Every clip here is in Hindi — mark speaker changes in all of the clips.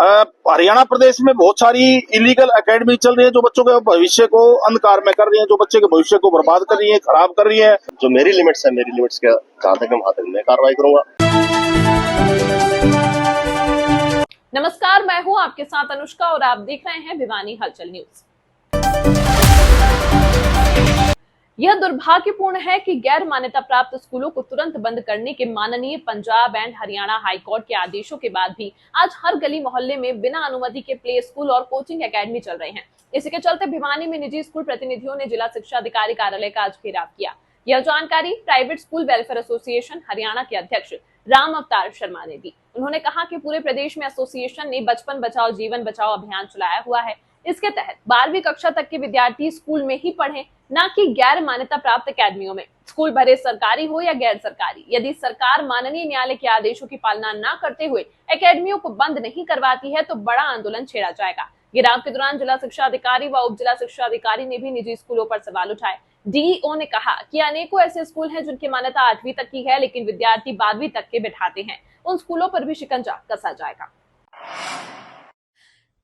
Speaker 1: हरियाणा प्रदेश में बहुत सारी इलीगल एकेडमी चल रही है जो बच्चों के भविष्य को अंधकार में कर रही है, जो बच्चे के भविष्य को बर्बाद कर रही है, खराब कर रही है।
Speaker 2: जो मेरी लिमिट्स है, मेरी लिमिट्स के जहां तक हम हाथ में कार्रवाई करूंगा।
Speaker 3: नमस्कार, मैं हूं आपके साथ अनुष्का और आप देख रहे हैं भिवानी हलचल न्यूज। यह दुर्भाग्यपूर्ण है कि गैर मान्यता प्राप्त स्कूलों को तुरंत बंद करने के माननीय पंजाब एंड हरियाणा हाईकोर्ट के आदेशों के बाद भी आज हर गली मोहल्ले में बिना अनुमति के प्ले स्कूल और कोचिंग एकेडमी चल रहे हैं। इसी के चलते भिवानी में निजी स्कूल प्रतिनिधियों ने जिला शिक्षा अधिकारी कार्यालय का आज घेराव किया। यह जानकारी private school welfare association Haryana के अध्यक्ष राम अवतार शर्मा ने दी। उन्होंने कहा कि पूरे प्रदेश में एसोसिएशन ने बचपन बचाओ जीवन बचाओ अभियान चलाया हुआ है। इसके तहत 12वीं कक्षा तक के विद्यार्थी स्कूल में ही पढ़ें, न कि गैर मान्यता प्राप्त अकेडमियों में। स्कूल भले सरकारी हो या गैर सरकारी, यदि सरकार माननीय न्यायालय के आदेशों की पालना न करते हुए अकेडमियों को बंद नहीं करवाती है तो बड़ा आंदोलन छेड़ा जाएगा। घेराव के दौरान जिला शिक्षा अधिकारी व उप जिला शिक्षा अधिकारी ने भी निजी स्कूलों पर सवाल उठाए। डीईओ ने कहा कि अनेकों ऐसे स्कूल हैं जिनकी मान्यता 8वीं तक की है, लेकिन विद्यार्थी 12वीं तक के बिठाते हैं। उन स्कूलों पर भी शिकंजा कसा जाएगा।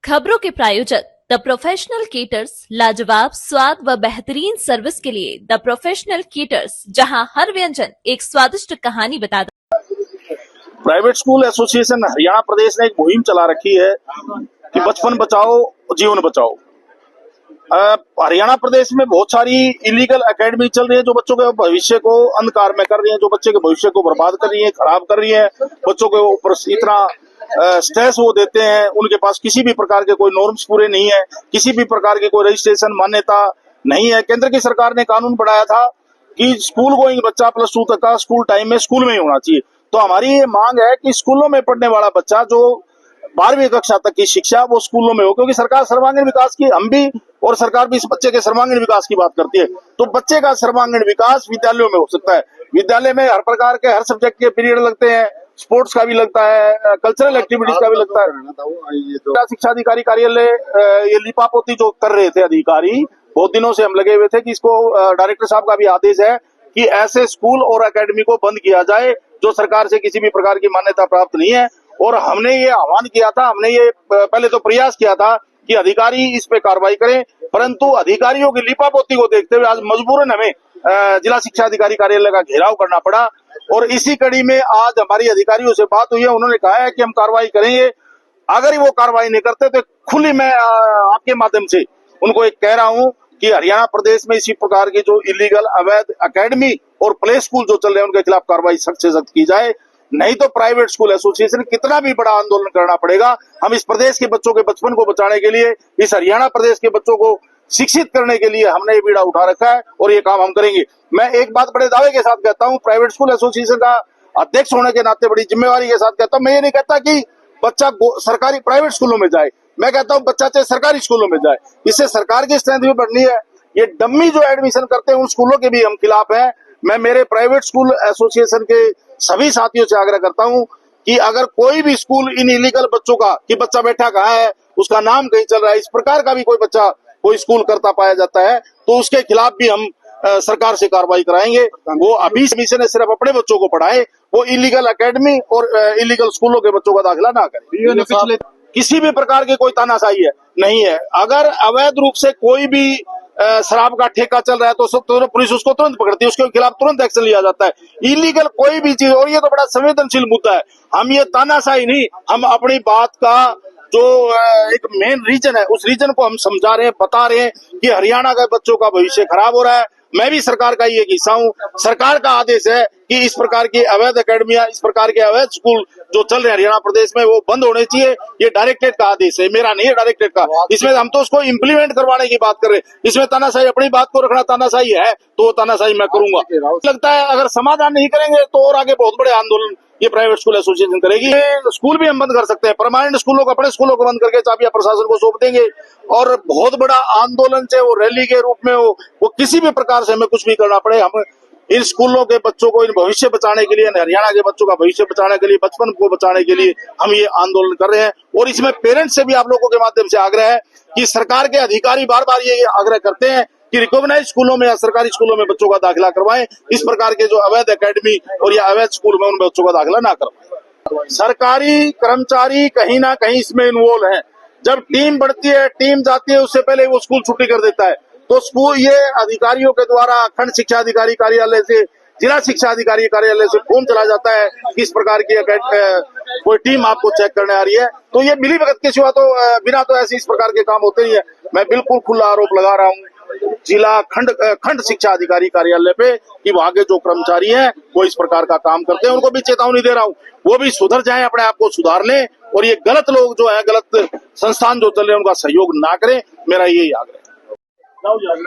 Speaker 4: खबरों के प्रायोजक द प्रोफेशनल केटर्स, लाजवाब स्वाद व बेहतरीन सर्विस के लिए द प्रोफेशनल केटर्स, जहां हर व्यंजन एक स्वादिष्ट कहानी बताता।
Speaker 1: प्राइवेट स्कूल एसोसिएशन हरियाणा प्रदेश ने एक मुहिम चला रखी है कि बचपन बचाओ जीवन बचाओ। हरियाणा प्रदेश में बहुत सारी इलीगल एकेडमी चल रही है जो बच्चों के भविष्य को अंधकार में कर रही है, जो बच्चे के भविष्य को बर्बाद कर रही है, खराब कर रही है। बच्चों के ऊपर इतना स्ट्रेस वो देते हैं, उनके पास किसी भी प्रकार के कोई नॉर्म्स पूरे नहीं है, किसी भी प्रकार की कोई रजिस्ट्रेशन मान्यता नहीं है। केंद्र की सरकार ने कानून बढ़ाया था कि स्कूल गोइंग बच्चा +2 तक का स्कूल टाइम में स्कूल में ही होना चाहिए। तो हमारी ये मांग है कि स्कूलों में पढ़ने वाला बच्चा जो 12वीं कक्षा तक की शिक्षा वो स्कूलों में हो, क्योंकि सरकार सर्वांगीण विकास की, हम भी और सरकार भी इस बच्चे के सर्वांगीण विकास की बात करती है। तो बच्चे का सर्वांगीण विकास विद्यालयों में हो सकता है। विद्यालय में हर प्रकार के हर सब्जेक्ट के पीरियड लगते हैं, स्पोर्ट्स का भी लगता है, कल्चरल एक्टिविटीज का भी लगता है। शिक्षा अधिकारी कार्यालय ये लिपापोती जो कर रहे थे अधिकारी, बहुत दिनों से हम लगे हुए थे कि इसको डायरेक्टर साहब का भी आदेश है कि ऐसे स्कूल और एकेडमी को बंद किया जाए जो सरकार से किसी भी प्रकार की मान्यता प्राप्त नहीं है। और हमने ये आह्वान किया था, हमने ये पहले तो प्रयास किया था कि अधिकारी इस पे कार्रवाई करें, परंतु अधिकारियों की लिपापोती को देखते हुए आज मजबूरन हमें जिला शिक्षा अधिकारी कार्यालय का घेराव करना पड़ा। और इसी कड़ी में आज हमारी अधिकारियों से बात हुई है, उन्होंने कहा है कि हम कार्रवाई करेंगे। अगर वो कार्रवाई नहीं करते तो खुली मैं आपके माध्यम से उनको एक कह रहा हूं कि हरियाणा प्रदेश में इसी प्रकार की जो इलीगल अवैध एकेडमी और प्ले स्कूल जो चल रहे हैं उनके खिलाफ कार्रवाई सख्त से सख्त की जाए, नहीं तो प्राइवेट स्कूल एसोसिएशन कितना भी बड़ा आंदोलन करना पड़ेगा। हम इस प्रदेश के बच्चों के बचपन को बचाने के लिए, इस हरियाणा प्रदेश के बच्चों को शिक्षित करने के लिए हमने ये बीड़ा उठा रखा है और ये काम हम करेंगे। मैं एक बात बड़े दावे के साथ कहता हूँ, प्राइवेट स्कूल एसोसिएशन का अध्यक्ष होने के नाते बड़ी जिम्मेवारी के साथ कहता हूँ, मैं ये नहीं कहता कि बच्चा सरकारी प्राइवेट स्कूलों में जाए, मैं कहता हूँ बच्चा चाहे सरकारी स्कूलों में जाए, इससे सरकार की स्ट्रेंथ भी बढ़नी है। ये डम्मी जो एडमिशन करते हैं उन स्कूलों के भी हम खिलाफ है। मैं मेरे प्राइवेट स्कूल एसोसिएशन के सभी साथियों से आग्रह करता हूं कि अगर कोई भी स्कूल इन इलीगल बच्चों का, कि बच्चा बैठा कहाँ है, उसका नाम कहीं चल रहा है, इस प्रकार का भी कोई बच्चा कोई स्कूल करता पाया जाता है तो उसके खिलाफ भी हम सरकार से कार्रवाई कराएंगे। वो अभी से सिर्फ अपने बच्चों को पढ़ाए, वो इलीगल एकेडमी और इलीगल स्कूलों के बच्चों का दाखिला ना करें। किसी भी प्रकार की कोई तानाशाही है नहीं है। अगर अवैध रूप से कोई भी शराब का ठेका चल रहा है तो पुलिस उसको तुरंत पकड़ती है, उसके खिलाफ तुरंत एक्शन लिया जाता है। इलीगल कोई भी चीज, और ये तो बड़ा संवेदनशील मुद्दा है, हम ये तानाशाही नहीं, हम अपनी बात का जो एक मेन रीजन है उस रीजन को हम समझा रहे हैं, बता रहे हैं कि हरियाणा के बच्चों का भविष्य खराब हो रहा है। मैं भी सरकार का ही एक हिस्सा हूँ। सरकार का आदेश है कि इस प्रकार की अवैध एकेडमियां, इस प्रकार के अवैध स्कूल जो चल रहे हैं हरियाणा प्रदेश में वो बंद होने चाहिए। ये डायरेक्टरेट का आदेश है, मेरा नहीं है, डायरेक्टरेट का। इसमें हम तो उसको इम्प्लीमेंट करवाने की बात कर रहे हैं। इसमें तानाशाही, अपनी बात को रखना तानाशाही है तो वो तानाशाही मैं करूंगा। लगता है अगर समाधान नहीं करेंगे तो और आगे बहुत बड़े आंदोलन ये प्राइवेट स्कूल एसोसिएशन करेगी। स्कूल भी हम बंद कर सकते हैं, परमानेंट स्कूलों को, अपने स्कूलों को बंद करके चाबियां प्रशासन को सौंप देंगे और बहुत बड़ा आंदोलन से वो रैली के रूप में वो किसी भी प्रकार से हमें कुछ भी करना पड़े, हम इन स्कूलों के बच्चों को, इन भविष्य बचाने के लिए, हरियाणा के बच्चों का भविष्य बचाने के लिए, बचपन को बचाने के लिए हम ये आंदोलन कर रहे हैं। और इसमें पेरेंट्स से भी आप लोगों के माध्यम से आग्रह है कि सरकार के अधिकारी बार बार ये आग्रह करते हैं कि रिकॉग्नाइज स्कूलों में या सरकारी स्कूलों में बच्चों का दाखिला करवाएं, इस प्रकार के जो अवैध एकेडमी और या अवैध स्कूल में उन बच्चों का दाखिला ना करवाएं। सरकारी कर्मचारी कहीं ना कहीं इसमें इन्वॉल्व हैं। जब टीम बढ़ती है, टीम जाती है, उससे पहले वो स्कूल छुट्टी कर देता है। तो स्कूल ये अधिकारियों के द्वारा खंड शिक्षा अधिकारी कार्यालय से, जिला शिक्षा अधिकारी कार्यालय से फोन चला जाता है कि इस प्रकार की कोई टीम आपको चेक करने आ रही है। तो ये मिली भगत के सिवा तो बिना तो ऐसे इस प्रकार के काम होते नहीं है। मैं बिल्कुल खुला आरोप लगा रहा हूँ जिला खंड शिक्षा अधिकारी कार्यालय पे कि वहां के जो कर्मचारी हैं वो इस प्रकार का काम करते हैं। उनको भी चेतावनी दे रहा हूँ, वो भी सुधर जाएं, अपने आप को सुधार लें और ये गलत लोग जो है, गलत संस्थान जो चल रहे हैं उनका सहयोग ना करें। मेरा यही आग्रह है।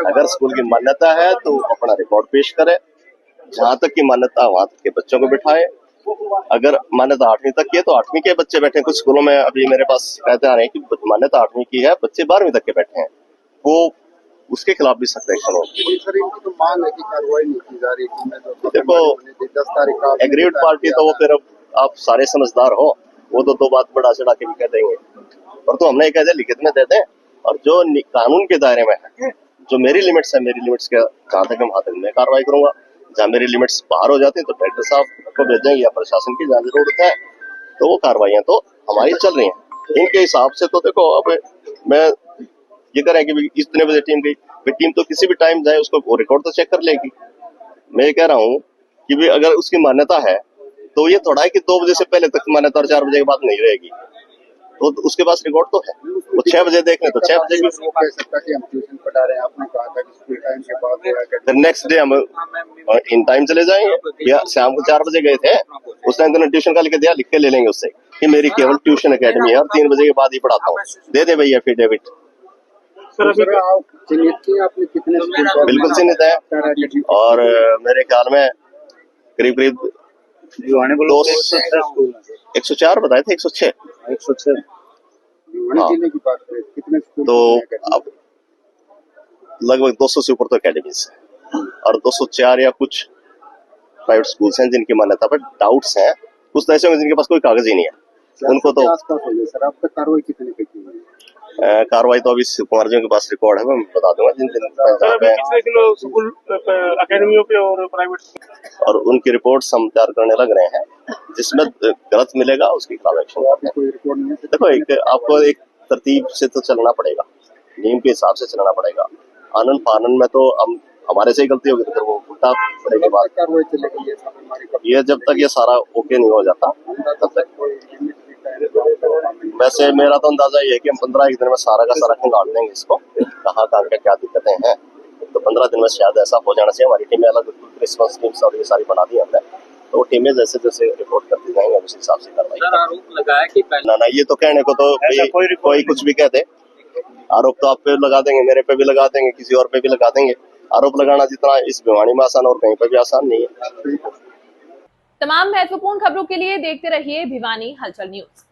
Speaker 2: अगर स्कूल की मान्यता है तो अपना रिकॉर्ड पेश करे, जहाँ तक की मान्यता वहां तक के बच्चों को बिठाए। अगर मान्यता 8वीं तक की है तो 8वीं के बच्चे बैठे। कुछ स्कूलों में अभी मेरे पास कहते आ रहे हैं कि मान्यता 8वीं की है, बच्चे 12वीं तक के बैठे हैं, वो उसके खिलाफ भी सख्त एक्शन हो।
Speaker 5: तो मांग है कि कार्रवाई नहीं की जा रही।
Speaker 2: देखो
Speaker 5: 10 तारीख का
Speaker 2: एग्रीड पार्टी तो वो फिर अब आप सारे समझदार हो, वो तो 2 बात बढ़ा चढ़ा के भी कह देंगे, और तो हमने कह दिया लिखित में दे दें। और जो कानून के दायरे में है, जो मेरी लिमिट्स है, मेरी लिमिट्स के जहाँ तक हम हाथ में कार्रवाई करूंगा। जहाँ मेरी लिमिट्स बाहर हो जाती है तो कलेक्टर साहब को भेजेंगे या प्रशासन की जहाँ जरूरत है, तो वो कार्रवाइयां तो हमारी चल रही हैं। इनके हिसाब से तो देखो अब मैं ये करें कि इतने बजे टीम गई, टीम तो किसी भी टाइम जाए उसको वो रिकॉर्ड तो चेक कर लेगी। मैं ये कह रहा हूँ कि भी अगर उसकी मान्यता है तो ये थोड़ा है कि 2 बजे से पहले तक मान्यता और 4 बजे के बाद नहीं रहेगी, तो उसके पास रिकॉर्ड तो है। वो 6 बजे देख लें तो 6 बजे भी
Speaker 5: कह सकता कि हम ट्यूशन पढ़ा रहे हैं। आपने कहा था कि स्कूल टाइम के बाद
Speaker 2: फिर नेक्स्ट डे हम इन टाइम चले जाएंगे। या शाम को 4 बजे गए थे, उस टाइम तो ट्यूशन का लिख दिया, लिख के ले लेंगे उससे कि मेरी केवल ट्यूशन अकेडमी है और 3 बजे के बाद ही पढ़ाता हूँ, दे दे भैया एफिडेविट।
Speaker 5: आपने कितने स्कूल
Speaker 2: बिल्कुल चिन्हित है, और मेरे ख्याल में करीब करीब 104 बताए थे, 106
Speaker 5: जिले की बात करें कितने स्कूल
Speaker 2: तो अब लगभग 200 से ऊपर तो अकेडमीज है, और 204 या कुछ प्राइवेट स्कूल्स हैं जिनकी मान्यता पर डाउट्स हैं। कुछ तो ऐसे होंगे जिनके पास कोई कागज ही नहीं है, उनको तो
Speaker 5: सर अब तक कार्रवाई कितने की हुई है?
Speaker 2: कार्रवाई तो अभी कुमार जी के पास रिकॉर्ड है, मैं बता दूंगा जिन दिन
Speaker 1: स्कूल अकेडमियों पे और प्राइवेट,
Speaker 2: और उनकी रिपोर्ट हम तैयार करने लग रहे हैं। जिसमें गलत मिलेगा उसकी खिलाफ एक्शन करते हैं।
Speaker 5: कोई रिकॉर्ड नहीं है?
Speaker 2: देखो आपको एक तरतीब से तो चलना पड़ेगा, नियम के हिसाब से चलना पड़ेगा। आनन फानन में तो हम हमारे से ही गलती होगी तो फिर वो उल्टा पड़ेगी बात।
Speaker 5: कार्रवाई चलेगी
Speaker 2: ये जब तक ये सारा ओके नहीं हो जाता तब तक। वैसे मेरा तो अंदाजा ये है कि हम 15 दिन में सारा का सारा खंगाल देंगे इसको, कहाँ क्या दिक्कतें हैं। तो 15 दिन में शायद ऐसा हो जाना चाहिए। हमारी टीमें अलग रिस्पॉन्स टीम्स और ये सारी बना दी हमने, तो वो टीमें जैसे जैसे रिपोर्ट करती जाएंगे उस हिसाब से कार्रवाई।
Speaker 6: आरोप लगाया कि
Speaker 2: ना ये तो कहने को तो कोई कुछ भी कहते, आरोप तो आप पे लगा देंगे, मेरे पे भी लगा देंगे, किसी और पे भी लगा देंगे। आरोप लगाना जितना इस भिवानी में आसान और कहीं पे भी आसान नहीं है।
Speaker 3: तमाम महत्वपूर्ण खबरों के लिए देखते रहिए भिवानी हलचल न्यूज।